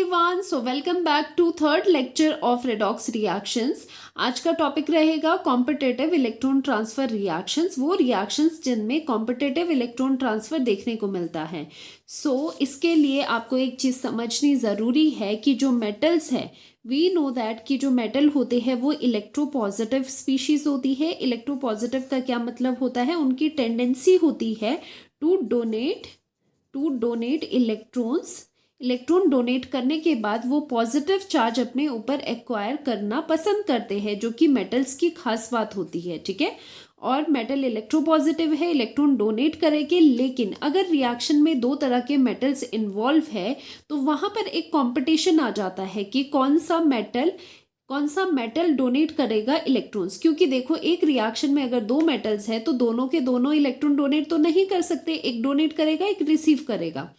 Everyone, so welcome back to third lecture of redox reactions. आज का topic रहेगा competitive electron transfer reactions, वो reactions जिनमें competitive electron transfer देखने को मिलता है। इसके लिए आपको एक चीज़ समझनी ज़रूरी है कि जो मेटल्स है, वी नो दैट कि जो मेटल होते हैं वो इलेक्ट्रोपॉजिटिव स्पीशीज़ होती है। इलेक्ट्रोपॉजिटिव का क्या मतलब होता है? उनकी टेंडेंसी होती है टू डोनेट इलेक्ट्रॉन डोनेट करने के बाद वो पॉजिटिव चार्ज अपने ऊपर एक्वायर करना पसंद करते हैं, जो कि मेटल्स की खास बात होती है। ठीक है, और मेटल इलेक्ट्रोपॉजिटिव है, इलेक्ट्रॉन डोनेट करेंगे। लेकिन अगर रिएक्शन में दो तरह के मेटल्स इन्वॉल्व है तो वहाँ पर एक कंपटीशन आ जाता है कि कौन सा मेटल डोनेट करेगा इलेक्ट्रॉन्स। क्योंकि देखो, एक रिएक्शन में अगर दो मेटल्स है तो दोनों के दोनों इलेक्ट्रॉन डोनेट तो नहीं कर सकते, एक डोनेट करेगा एक रिसीव करेगा।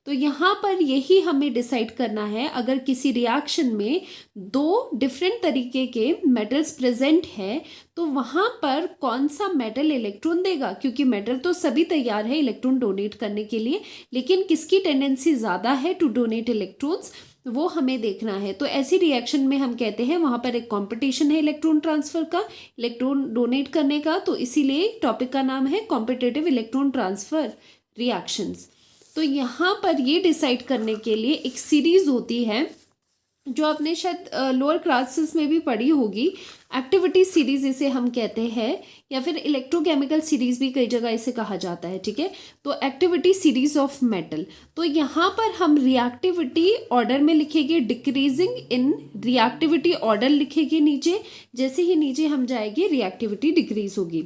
तो यहाँ पर यही हमें डिसाइड करना है, अगर किसी रिएक्शन में दो डिफरेंट तरीके के मेटल्स प्रेजेंट है तो वहाँ पर कौन सा मेटल इलेक्ट्रॉन देगा। क्योंकि मेटल तो सभी तैयार है इलेक्ट्रॉन डोनेट करने के लिए, लेकिन किसकी टेंडेंसी ज़्यादा है टू डोनेट इलेक्ट्रॉन्स, वो हमें देखना है। तो ऐसी रिएक्शन में हम कहते हैं वहाँ पर एक कंपटीशन है इलेक्ट्रॉन ट्रांसफर का, इलेक्ट्रॉन डोनेट करने का। तो इसीलिए टॉपिक का नाम है कॉम्पिटिटिव इलेक्ट्रॉन ट्रांसफर रिएक्शंस। तो यहाँ पर ये डिसाइड करने के लिए एक सीरीज होती है जो आपने शायद लोअर क्लासेस में भी पढ़ी होगी, एक्टिविटी सीरीज इसे हम कहते हैं, या फिर इलेक्ट्रोकेमिकल सीरीज भी कई जगह इसे कहा जाता है। ठीक है, तो एक्टिविटी सीरीज ऑफ मेटल। तो यहाँ पर हम रिएक्टिविटी ऑर्डर में लिखेंगे, डिक्रीजिंग इन रिएक्टिविटी ऑर्डर लिखेंगे नीचे। जैसे ही नीचे हम जाएंगे रिएक्टिविटी डिक्रीज होगी।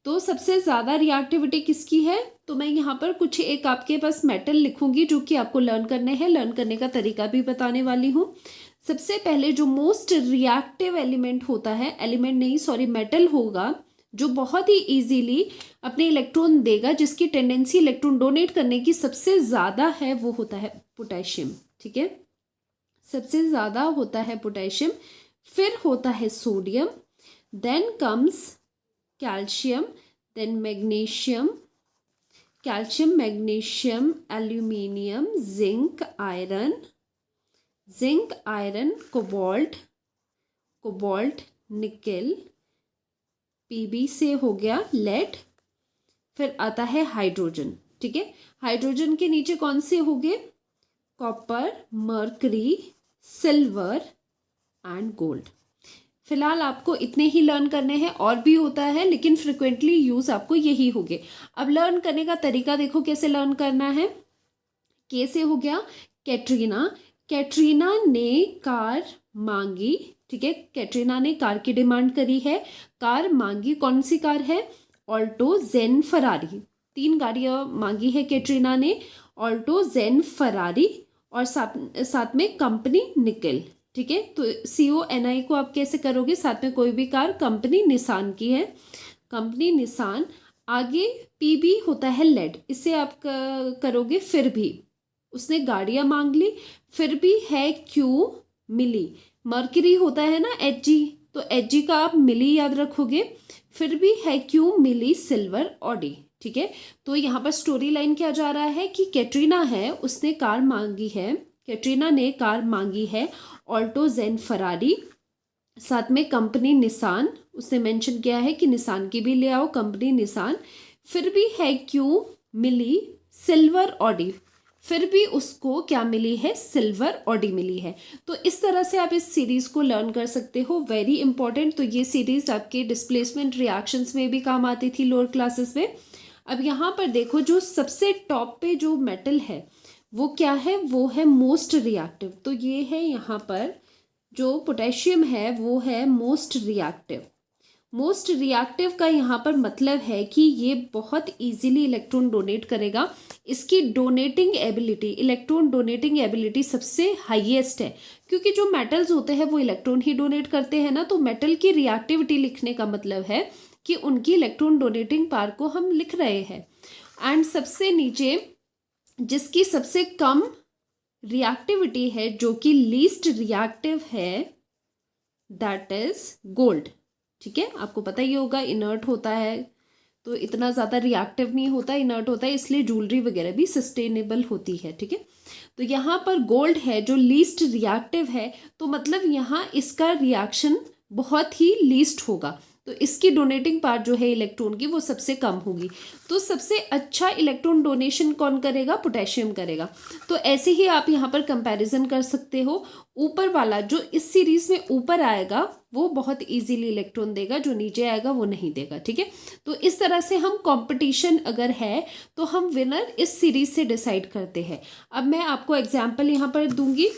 तो सबसे ज़्यादा रिएक्टिविटी किसकी है? तो मैं यहाँ पर कुछ एक आपके पास मेटल लिखूंगी जो कि आपको लर्न करने हैं, लर्न करने का तरीका भी बताने वाली हूँ। सबसे पहले जो मोस्ट रिएक्टिव एलिमेंट होता है, मेटल होगा जो बहुत ही इजीली अपने इलेक्ट्रॉन देगा, जिसकी टेंडेंसी इलेक्ट्रॉन डोनेट करने की सबसे ज़्यादा है, वो होता है पोटेशियम। ठीक है, सबसे ज़्यादा होता है पोटेशियम, फिर होता है sodium, then comes calcium, then magnesium, aluminium, zinc iron, cobalt, nickel, Pb से हो गया लेड, फिर आता है हाइड्रोजन। ठीक है, हाइड्रोजन के नीचे कौन से हो गए? Copper, mercury, silver and gold. फिलहाल आपको इतने ही लर्न करने हैं, और भी होता है लेकिन फ्रिक्वेंटली यूज आपको यही होंगे। अब लर्न करने का तरीका देखो कैसे लर्न करना है। के से हो गया कैटरीना ने कार मांगी। ठीक है, कैटरीना ने कार की डिमांड करी है, कार मांगी। कौन सी कार है? ऑल्टो, जेन, फरारी। 3 गाड़ियां मांगी है कैटरीना ने, ऑल्टो, जेन, फरारी, और साथ में कंपनी निकेल। ठीक है, तो CONI को आप कैसे करोगे? साथ में कोई भी कार, कंपनी निसान की है, कंपनी निसान। आगे PB होता है लेड, इससे आप करोगे फिर भी। उसने गाड़ियां मांग ली, फिर भी है क्यों मिली। मर्करी होता है ना HG, तो HG का आप मिली याद रखोगे, फिर भी है क्यों मिली सिल्वर ऑडी। ठीक है, तो यहाँ पर स्टोरी लाइन क्या जा रहा है कि कैटरीना है, उसने कार मांगी है, कैटरीना ने कार मांगी है ऑल्टो, जेन, फरारी, साथ में कंपनी निसान। उसने मेंशन किया है कि निसान की भी ले आओ, कंपनी निसान। फिर भी है क्यों मिली सिल्वर ऑडी, फिर भी उसको क्या मिली है? सिल्वर ऑडी मिली है। तो इस तरह से आप इस सीरीज को लर्न कर सकते हो, वेरी इंपॉर्टेंट। तो ये सीरीज आपके डिस्प्लेसमेंट रिएक्शंस में भी काम आती थी लोअर क्लासेस में। अब यहाँ पर देखो, जो सबसे टॉप पे जो मेटल है वो क्या है? वो है मोस्ट रिएक्टिव। तो ये है यहाँ पर जो पोटेशियम है वो है मोस्ट रिएक्टिव का यहाँ पर मतलब है कि ये बहुत इजीली इलेक्ट्रॉन डोनेट करेगा। इसकी इलेक्ट्रॉन डोनेटिंग एबिलिटी सबसे हाईएस्ट है, क्योंकि जो मेटल्स होते हैं वो इलेक्ट्रॉन ही डोनेट करते हैं ना। तो मेटल की रिएक्टिविटी लिखने का मतलब है कि उनकी इलेक्ट्रॉन डोनेटिंग पावर को हम लिख रहे हैं। एंड सबसे नीचे जिसकी सबसे कम रिएक्टिविटी है, जो कि लीस्ट रिएक्टिव है, दैट इज गोल्ड। ठीक है, आपको पता ही होगा इनर्ट होता है, तो इतना ज़्यादा रिएक्टिव नहीं होता, इनर्ट होता है, इसलिए ज्वेलरी वगैरह भी सस्टेनेबल होती है। ठीक है, तो यहाँ पर गोल्ड है जो लीस्ट रिएक्टिव है, तो मतलब यहाँ इसका रिएक्शन बहुत ही लीस्ट होगा, तो इसकी डोनेटिंग पार्ट जो है इलेक्ट्रॉन की वो सबसे कम होगी। तो सबसे अच्छा इलेक्ट्रॉन डोनेशन कौन करेगा? पोटेशियम करेगा। तो ऐसे ही आप यहाँ पर कंपैरिजन कर सकते हो। ऊपर वाला जो इस सीरीज में ऊपर आएगा वो बहुत इजीली इलेक्ट्रॉन देगा, जो नीचे आएगा वो नहीं देगा। ठीक है, तो इस तरह से हम कंपटीशन अगर है तो हम विनर इस सीरीज से डिसाइड करते हैं। अब मैं आपको एग्जाम्पल यहाँ पर दूंगी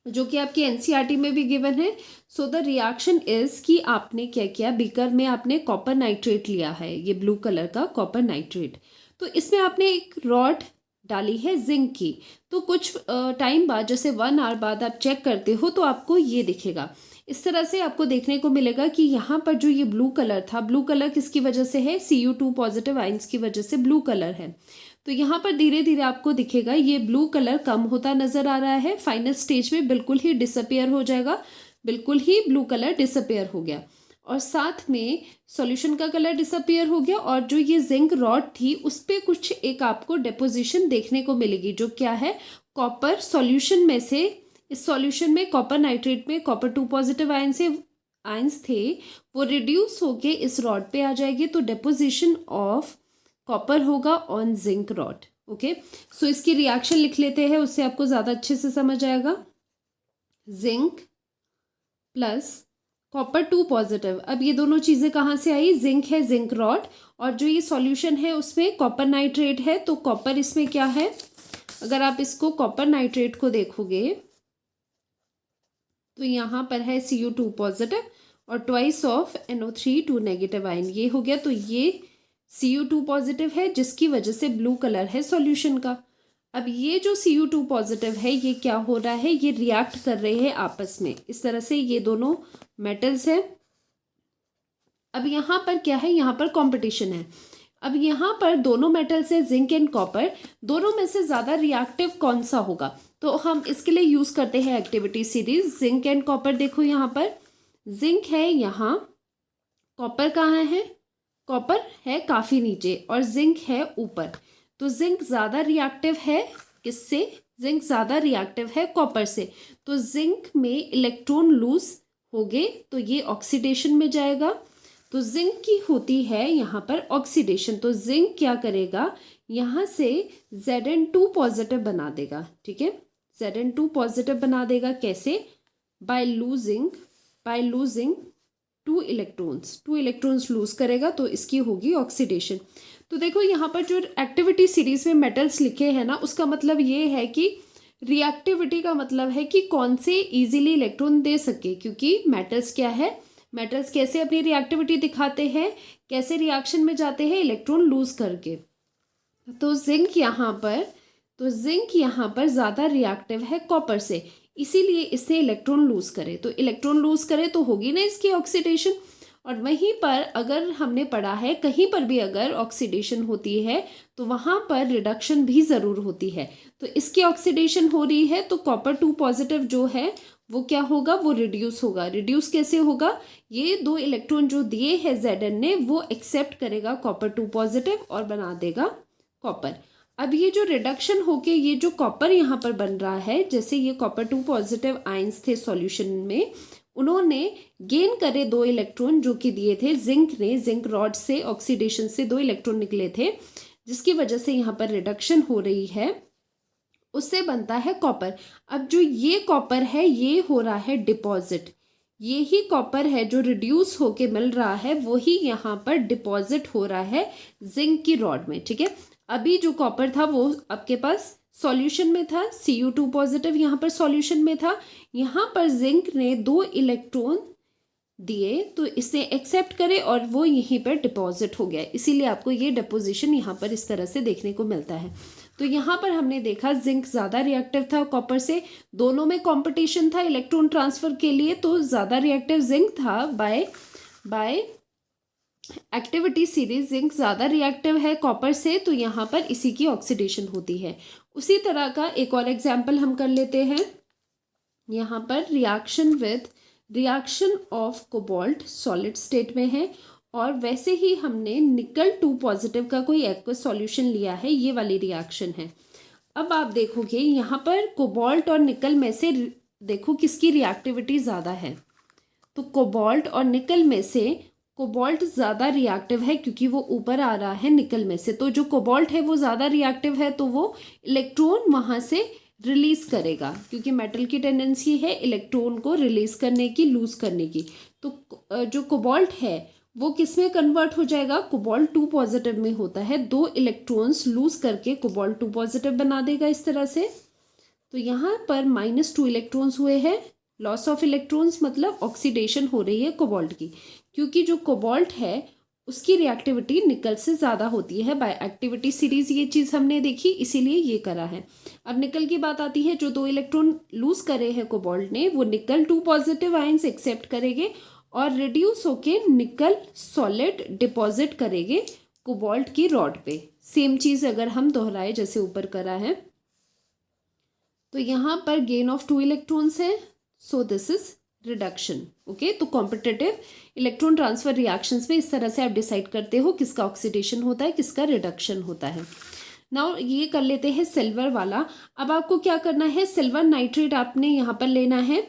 जो कि आपकी एनसीईआरटी में भी गिवन है। सो द रिएक्शन इज कि आपने क्या किया, बीकर में आपने कॉपर नाइट्रेट लिया है, ये ब्लू कलर का कॉपर नाइट्रेट, तो इसमें आपने एक रॉड डाली है जिंक की। तो कुछ टाइम बाद, जैसे 1 आवर बाद आप चेक करते हो तो आपको ये दिखेगा। इस तरह से आपको देखने को मिलेगा कि यहाँ पर जो ये ब्लू कलर था, ब्लू कलर किसकी वजह से है? Cu2 पॉजिटिव आइंस की वजह से ब्लू कलर है। तो यहाँ पर धीरे धीरे आपको दिखेगा ये ब्लू कलर कम होता नजर आ रहा है, फाइनल स्टेज में बिल्कुल ही डिसअपियर हो जाएगा, बिल्कुल ही ब्लू कलर डिसअपियर हो गया, और साथ में सॉल्यूशन का कलर डिसअपियर हो गया, और जो ये जिंक रॉड थी उस पर कुछ एक आपको डेपोजिशन देखने को मिलेगी, जो क्या है? कॉपर सॉल्यूशन में से, इस सॉल्यूशन में कॉपर नाइट्रेट में कॉपर 2 पॉजिटिव आयंस थे, वो रिड्यूस होके इस रॉड पे आ जाएगी, तो डेपोजिशन ऑफ कॉपर होगा ऑन जिंक रॉड। ओके, सो इसकी रिएक्शन लिख लेते हैं, उससे आपको ज़्यादा अच्छे से समझ आएगा। जिंक प्लस कॉपर 2 पॉजिटिव, अब ये दोनों चीज़ें कहाँ से आई? जिंक है, जिंक रॉड, और जो ये सॉल्यूशन है उसमें कॉपर नाइट्रेट है, तो कॉपर इसमें क्या है? अगर आप इसको कॉपर नाइट्रेट को देखोगे तो यहाँ पर है Cu2 पॉजिटिव और twice of NO3 2 negative ion, ये हो गया। तो ये Cu2 पॉजिटिव है जिसकी वजह से ब्लू कलर है सॉल्यूशन का। अब ये जो Cu2 पॉजिटिव है ये क्या हो रहा है? ये रिएक्ट कर रहे हैं आपस में, इस तरह से ये दोनों मेटल्स हैं। अब यहाँ पर क्या है? यहाँ पर कंपटीशन है। अब यहाँ पर दोनों मेटल्स है, जिंक एंड कॉपर, दोनों में से ज़्यादा रिएक्टिव कौन सा होगा? तो हम इसके लिए यूज़ करते हैं activity series zinc and copper. देखो यहाँ पर जिंक है, यहाँ कॉपर कहाँ है? कॉपर है काफ़ी नीचे और जिंक है ऊपर, तो जिंक ज़्यादा रिएक्टिव है किससे? जिंक ज़्यादा रिएक्टिव है कॉपर से, तो जिंक में इलेक्ट्रॉन लूज हो गए तो ये ऑक्सीडेशन में जाएगा। तो जिंक की होती है यहाँ पर ऑक्सीडेशन, तो जिंक क्या करेगा? यहाँ से Zn2 पॉजिटिव बना देगा। ठीक है, Zn2 पॉजिटिव बना देगा कैसे? बाय लूजिंग 2 इलेक्ट्रॉन्स लूज करेगा, तो इसकी होगी ऑक्सीडेशन। तो देखो यहाँ पर जो एक्टिविटी सीरीज में मेटल्स लिखे हैं ना, उसका मतलब ये है कि रिएक्टिविटी का मतलब है कि कौन से इजीली इलेक्ट्रॉन दे सके, क्योंकि मेटल्स क्या है? मेटल्स कैसे अपनी रिएक्टिविटी दिखाते हैं, कैसे रिएक्शन में जाते हैं? इलेक्ट्रॉन लूज करके। तो जिंक यहाँ पर ज़्यादा रिएक्टिव है कॉपर से, इसीलिए इसने इलेक्ट्रॉन लूज करे, तो इलेक्ट्रॉन लूज करे तो होगी ना इसकी ऑक्सीडेशन। और वहीं पर अगर हमने पढ़ा है कहीं पर भी अगर ऑक्सीडेशन होती है तो वहाँ पर रिडक्शन भी ज़रूर होती है, तो इसकी ऑक्सीडेशन हो रही है तो कॉपर 2 पॉजिटिव जो है वो क्या होगा? वो रिड्यूस होगा। रिड्यूस कैसे होगा? ये 2 इलेक्ट्रॉन जो दिए हैं Zn ने वो एक्सेप्ट करेगा कॉपर 2 पॉजिटिव और बना देगा कॉपर। अब ये जो रिडक्शन होके ये जो कॉपर यहाँ पर बन रहा है, जैसे ये कॉपर 2 पॉजिटिव आयंस थे सॉल्यूशन में, उन्होंने गेन करे 2 इलेक्ट्रॉन जो कि दिए थे जिंक ने, जिंक रॉड से ऑक्सीडेशन से 2 इलेक्ट्रॉन निकले थे, जिसकी वजह से यहाँ पर रिडक्शन हो रही है, उससे बनता है कॉपर। अब जो ये कॉपर है ये हो रहा है डिपॉजिट, ये ही कॉपर है जो रिड्यूस होके मिल रहा है, वही यहाँ पर डिपॉजिट हो रहा है जिंक की रॉड में। ठीक है, अभी जो कॉपर था वो आपके पास सॉल्यूशन में था, Cu2 पॉजिटिव यहाँ पर सॉल्यूशन में था, यहाँ पर जिंक ने 2 इलेक्ट्रॉन दिए तो इसे एक्सेप्ट करे और वो यहीं पर डिपॉजिट हो गया, इसीलिए आपको ये डिपोजिशन यहाँ पर इस तरह से देखने को मिलता है। तो यहाँ पर हमने देखा जिंक ज़्यादा रिएक्टिव था कॉपर से, दोनों में कंपटीशन था इलेक्ट्रॉन ट्रांसफर के लिए, तो ज़्यादा रिएक्टिव जिंक था। बाय एक्टिविटी सीरीज जिंक ज़्यादा रिएक्टिव है कॉपर से, तो यहाँ पर इसी की ऑक्सीडेशन होती है। उसी तरह का एक और एग्जाम्पल हम कर लेते हैं। यहाँ पर reaction of cobalt solid state में है और वैसे ही हमने निकल 2 पॉजिटिव का कोई एक्वस सॉल्यूशन लिया है, ये वाली रिएक्शन है। अब आप देखोगे यहाँ पर कोबाल्ट और निकल में से देखो किसकी रिएक्टिविटी ज़्यादा है। तो कोबाल्ट और निकल में से कोबाल्ट ज़्यादा रिएक्टिव है क्योंकि वो ऊपर आ रहा है निकल में से। तो जो कोबाल्ट है वो ज़्यादा रिएक्टिव है, तो वो इलेक्ट्रॉन वहाँ से रिलीज़ करेगा, क्योंकि मेटल की टेंडेंसी है इलेक्ट्रॉन को रिलीज़ करने की, लूज़ करने की। तो जो कोबाल्ट है वो किस में कन्वर्ट हो जाएगा, कोबाल्ट 2 पॉजिटिव में होता है। 2 इलेक्ट्रॉन्स लूज़ करके कोबाल्ट 2 पॉजिटिव बना देगा इस तरह से। तो यहाँ पर -2 इलेक्ट्रॉन्स हुए हैं, लॉस ऑफ इलेक्ट्रॉन्स मतलब ऑक्सीडेशन हो रही है कोबाल्ट की, क्योंकि जो कोबाल्ट है उसकी रिएक्टिविटी निकल से ज़्यादा होती है। बाय एक्टिविटी सीरीज ये चीज़ हमने देखी, इसीलिए ये करा है। अब निकल की बात आती है, जो 2 इलेक्ट्रॉन लूज करे हैं कोबाल्ट ने, वो निकल 2 पॉजिटिव आयंस एक्सेप्ट करेंगे और रिड्यूस होके निकल सॉलिड डिपॉजिट करेंगे कोबाल्ट की रॉड पे। सेम चीज़ अगर हम दोहराए जैसे ऊपर करा है, तो यहाँ पर गेन ऑफ 2 इलेक्ट्रॉन्स है, so this is reduction. Okay, तो कॉम्पिटिटिव इलेक्ट्रॉन ट्रांसफर रिएक्शंस में इस तरह से आप डिसाइड करते हो किसका ऑक्सीडेशन होता है, किसका रिडक्शन होता है। नाउ ये कर लेते हैं सिल्वर वाला। अब आपको क्या करना है, सिल्वर नाइट्रेट आपने यहाँ पर लेना है,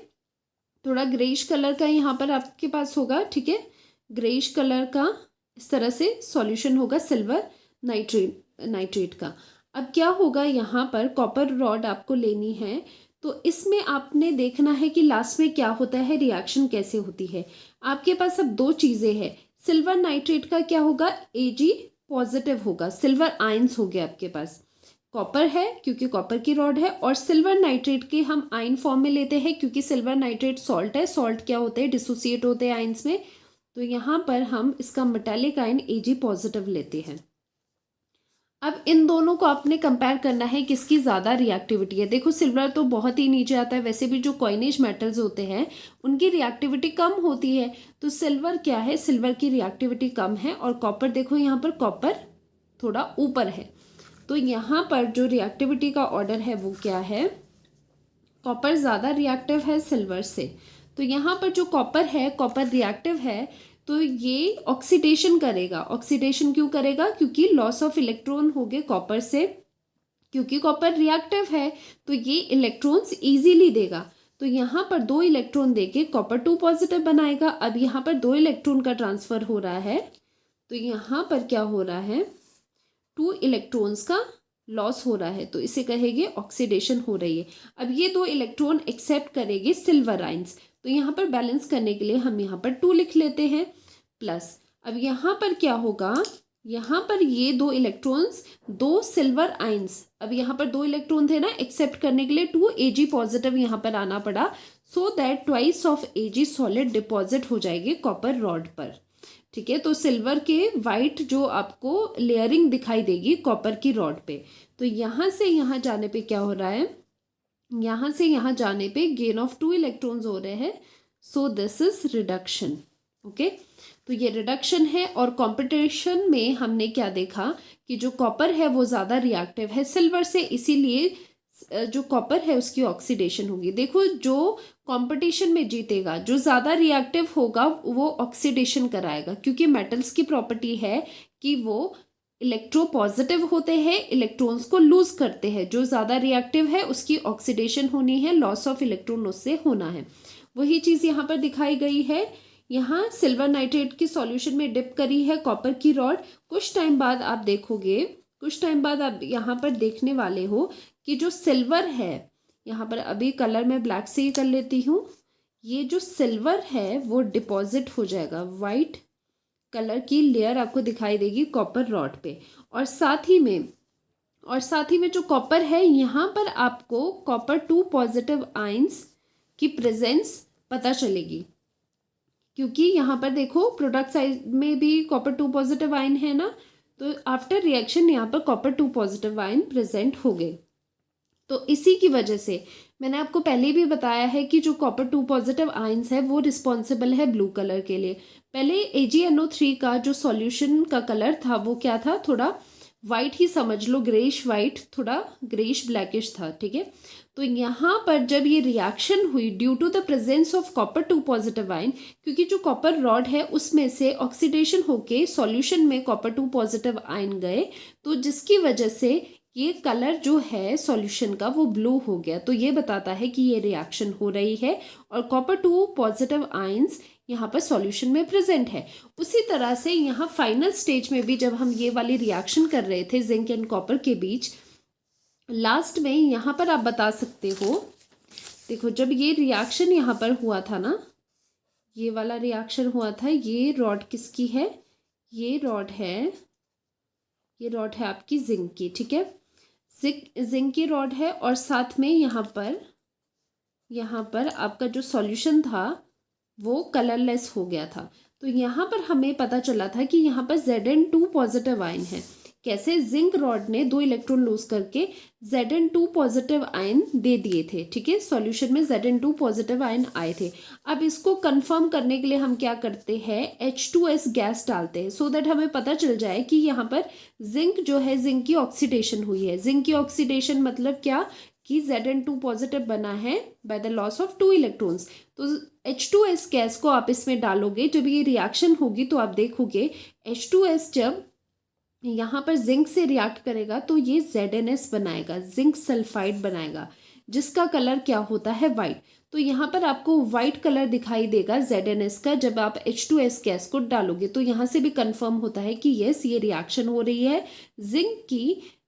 थोड़ा ग्रेइश कलर का यहाँ पर आपके पास होगा, ठीक है, ग्रेइश कलर का इस तरह से सॉल्यूशन होगा सिल्वर नाइट्रेट का। अब क्या होगा, यहाँ पर कॉपर रॉड आपको लेनी है, तो इसमें आपने देखना है कि लास्ट में क्या होता है, रिएक्शन कैसे होती है। आपके पास अब 2 चीज़ें हैं। सिल्वर नाइट्रेट का क्या होगा, Ag पॉजिटिव होगा, सिल्वर आयंस हो गया आपके पास। कॉपर है क्योंकि कॉपर की रॉड है, और सिल्वर नाइट्रेट के हम आयन फॉर्म में लेते हैं क्योंकि सिल्वर नाइट्रेट सॉल्ट है। सॉल्ट क्या होते हैं, डिसोसिएट होते हैं आयंस में। तो यहाँ पर हम इसका मेटालिक आयन Ag पॉजिटिव लेते हैं। अब इन दोनों को आपने कंपेयर करना है किसकी ज़्यादा रिएक्टिविटी है। देखो सिल्वर तो बहुत ही नीचे आता है, वैसे भी जो कॉइनेज मेटल्स होते हैं उनकी रिएक्टिविटी कम होती है, तो सिल्वर क्या है, सिल्वर की रिएक्टिविटी कम है। और कॉपर देखो यहाँ पर कॉपर थोड़ा ऊपर है, तो यहाँ पर जो रिएक्टिविटी का ऑर्डर है वो क्या है, कॉपर ज़्यादा रिएक्टिव है सिल्वर से। तो यहाँ पर जो कॉपर है, कॉपर रिएक्टिव है, तो ये ऑक्सीडेशन करेगा। ऑक्सीडेशन क्यों करेगा, क्योंकि लॉस ऑफ इलेक्ट्रॉन हो गए कॉपर से, क्योंकि कॉपर रिएक्टिव है तो ये इलेक्ट्रॉन्स इजीली देगा। तो यहाँ पर 2 इलेक्ट्रॉन देके कॉपर 2 पॉजिटिव बनाएगा। अब यहाँ पर 2 इलेक्ट्रॉन का ट्रांसफर हो रहा है, तो यहाँ पर क्या हो रहा है, 2 इलेक्ट्रॉन्स का लॉस हो रहा है, तो इसे कहेंगे ऑक्सीडेशन हो रही है। अब ये 2 इलेक्ट्रॉन एक्सेप्ट करेंगे सिल्वर आयंस, तो यहाँ पर बैलेंस करने के लिए हम यहाँ पर 2 लिख लेते हैं प्लस। अब यहाँ पर क्या होगा, यहाँ पर ये 2 इलेक्ट्रॉन्स, 2 सिल्वर आयंस, अब यहाँ पर 2 इलेक्ट्रॉन थे ना, एक्सेप्ट करने के लिए 2 Ag पॉजिटिव यहाँ पर आना पड़ा, so that twice of Ag solid deposit हो जाएगी कॉपर रॉड पर। ठीक है, तो सिल्वर के वाइट जो आपको लेयरिंग दिखाई देगी कॉपर की रॉड पे। तो यहाँ से यहाँ जाने पे क्या हो रहा है, यहाँ से यहाँ जाने पे गेन ऑफ 2 इलेक्ट्रॉन्स हो रहे हैं, so this is reduction. Okay, तो ये रिडक्शन है। और कंपटीशन में हमने क्या देखा कि जो कॉपर है वो ज़्यादा रिएक्टिव है सिल्वर से, इसीलिए जो कॉपर है उसकी ऑक्सीडेशन होगी। देखो जो कंपटीशन में जीतेगा, जो ज़्यादा रिएक्टिव होगा वो ऑक्सीडेशन कराएगा, क्योंकि मेटल्स की प्रॉपर्टी है कि वो इलेक्ट्रो पॉजिटिव होते हैं, इलेक्ट्रॉन्स को लूज करते हैं। जो ज़्यादा रिएक्टिव है उसकी ऑक्सीडेशन होनी है, लॉस ऑफ इलेक्ट्रॉन उससे होना है। वही चीज़ यहाँ पर दिखाई गई है। यहाँ सिल्वर नाइट्रेट की सॉल्यूशन में डिप करी है कॉपर की रॉड। कुछ टाइम बाद आप देखोगे, कुछ टाइम बाद आप यहाँ पर देखने वाले हो कि जो सिल्वर है, यहाँ पर अभी कलर मैं ब्लैक से ही कर लेती हूँ, ये जो सिल्वर है वो डिपॉजिट हो जाएगा, वाइट कलर की लेयर आपको दिखाई देगी कॉपर रॉड पे। और साथ ही में जो कॉपर है, यहाँ पर आपको कॉपर 2 पॉजिटिव आयंस की प्रेजेंस पता चलेगी, क्योंकि यहाँ पर देखो प्रोडक्ट साइड में भी कॉपर 2 पॉजिटिव आयन है ना, तो आफ्टर रिएक्शन यहाँ पर कॉपर 2 पॉजिटिव आयन प्रेजेंट हो गए। तो इसी की वजह से मैंने आपको पहले भी बताया है कि जो कॉपर 2 पॉजिटिव आयंस है वो रिस्पॉन्सिबल है ब्लू कलर के लिए। पहले AgNO3 का जो सॉल्यूशन का कलर था वो क्या था, थोड़ा वाइट ही समझ लो, ग्रेइश वाइट, थोड़ा ग्रेइश ब्लैकिश था, ठीक है। तो यहाँ पर जब ये रिएक्शन हुई due to the presence of copper 2 positive ion, क्योंकि जो कॉपर रॉड है उसमें से ऑक्सीडेशन होके सॉल्यूशन में कॉपर 2 पॉजिटिव आयन गए, तो जिसकी वजह से ये कलर जो है सॉल्यूशन का वो ब्लू हो गया। तो ये बताता है कि ये रिएक्शन हो रही है और कॉपर 2 पॉजिटिव आयंस यहाँ पर सॉल्यूशन में प्रेजेंट है। उसी तरह से यहाँ फाइनल स्टेज में भी जब हम ये वाली रिएक्शन कर रहे थे जिंक एंड कॉपर के बीच, लास्ट में यहाँ पर आप बता सकते हो, देखो जब ये रिएक्शन यहाँ पर हुआ था ना, ये वाला रिएक्शन हुआ था, ये रॉड किसकी है, ये रॉड है, ये रॉड है आपकी जिंक की, ठीक है, जिंक की रॉड है। और साथ में यहाँ पर आपका जो सॉल्यूशन था वो कलरलेस हो गया था। तो यहाँ पर हमें पता चला था कि यहाँ पर Zn2 पॉजिटिव आयन है। कैसे, जिंक रॉड ने 2 इलेक्ट्रॉन लूज करके Zn2 पॉजिटिव आयन दे दिए थे, ठीक है, सॉल्यूशन में Zn2 पॉजिटिव आयन आए थे। अब इसको कंफर्म करने के लिए हम क्या करते हैं, H2S गैस डालते हैं, सो दैट हमें पता चल जाए कि यहाँ पर जिंक जो है, जिंक की ऑक्सीडेशन हुई है। जिंक की ऑक्सीडेशन मतलब क्या कि Zn2 पॉजिटिव बना है by the loss of 2 electrons. तो H2S गैस को आप इसमें डालोगे, जब ये रिएक्शन होगी तो आप देखोगे H2S जब यहाँ पर जिंक से रिएक्ट करेगा तो ये ZnS बनाएगा, जिंक सल्फाइड बनाएगा, जिसका कलर क्या होता है, वाइट। तो यहाँ पर आपको वाइट कलर दिखाई देगा ZnS का जब आप H2S गैस को डालोगे। तो यहाँ से भी कंफर्म होता है कि यस, ये रिएक्शन हो रही है,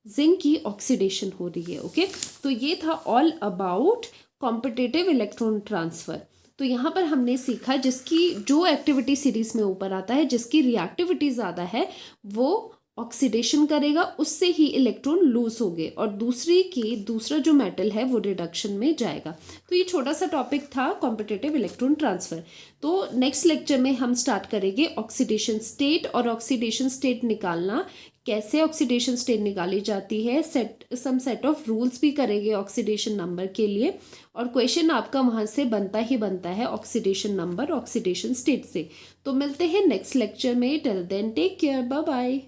जिंक की ऑक्सीडेशन हो रही है। ओके, तो ये था all about competitive electron transfer. तो यहाँ पर हमने सीखा जिसकी जो एक्टिविटी सीरीज में ऊपर आता है, जिसकी रिएक्टिविटी ज़्यादा है वो ऑक्सीडेशन करेगा, उससे ही इलेक्ट्रॉन लूज हो गए, और दूसरा जो मेटल है वो रिडक्शन में जाएगा। तो ये छोटा सा टॉपिक था कॉम्पिटिटिव इलेक्ट्रॉन ट्रांसफर। तो नेक्स्ट लेक्चर में हम स्टार्ट करेंगे ऑक्सीडेशन स्टेट, और ऑक्सीडेशन स्टेट निकालना, कैसे ऑक्सीडेशन स्टेट निकाली जाती है, सम सेट ऑफ रूल्स भी करेंगे ऑक्सीडेशन नंबर के लिए। और क्वेश्चन आपका वहाँ से बनता ही बनता है ऑक्सीडेशन नंबर, ऑक्सीडेशन स्टेट से। तो मिलते हैं नेक्स्ट लेक्चर में, till then take care, bye bye.